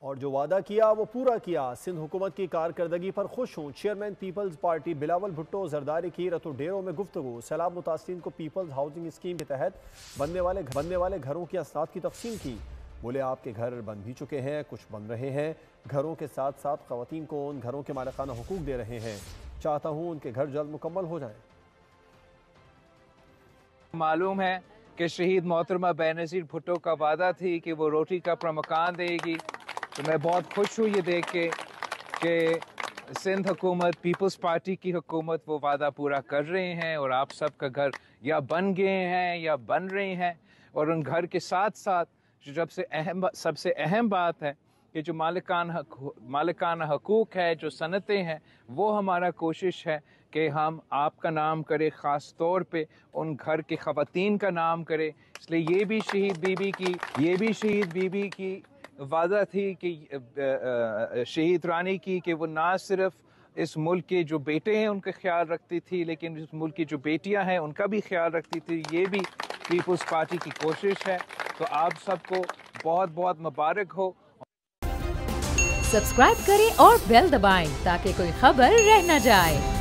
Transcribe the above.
और जो वादा किया वो पूरा किया। सिंध हुकूमत की कारकर्दगी पर खुश हूँ। चेयरमैन पीपल्स पार्टी बिलावल भुट्टो जरदारी की रतो डेरों में गुफ्तगू। सैलाब मुतासरीन को पीपल्स हाउसिंग स्कीम के तहत बनने वाले घरों की असनाद की तकसीम की। बोले आपके घर बन भी चुके हैं, कुछ बन रहे हैं। घरों के साथ साथ खवातीन को उन घरों के मालिकाना हुकूक दे रहे हैं। चाहता हूँ उनके घर जल्द मुकम्मल हो जाए। मालूम है कि शहीद मोहतरमा बेनज़ीर भुट्टो का वादा थी कि वो रोटी का मकान देगी, तो मैं बहुत खुश हूँ ये देख के कि सिंध हुकूमत, पीपल्स पार्टी की हुकूमत वो वादा पूरा कर रहे हैं और आप सबका घर या बन गए हैं या बन रहे हैं। और उन घर के साथ साथ जो सबसे अहम बात है कि जो मालिकाना हकूक़ है, जो सनतें हैं, वो हमारा कोशिश है कि हम आपका नाम करें, ख़ास तौर पे उन घर के ख़वातीन का नाम करें। इसलिए ये भी शहीद बीबी की वादा थी कि शहीद रानी की, कि वो ना सिर्फ इस मुल्क के जो बेटे हैं उनका ख्याल रखती थी, लेकिन इस मुल्क की जो बेटियां हैं उनका भी ख्याल रखती थी। ये भी पीपल्स पार्टी की कोशिश है। तो आप सबको बहुत बहुत मुबारक हो। सब्सक्राइब करें और बेल दबाएं ताकि कोई खबर रह न जाए।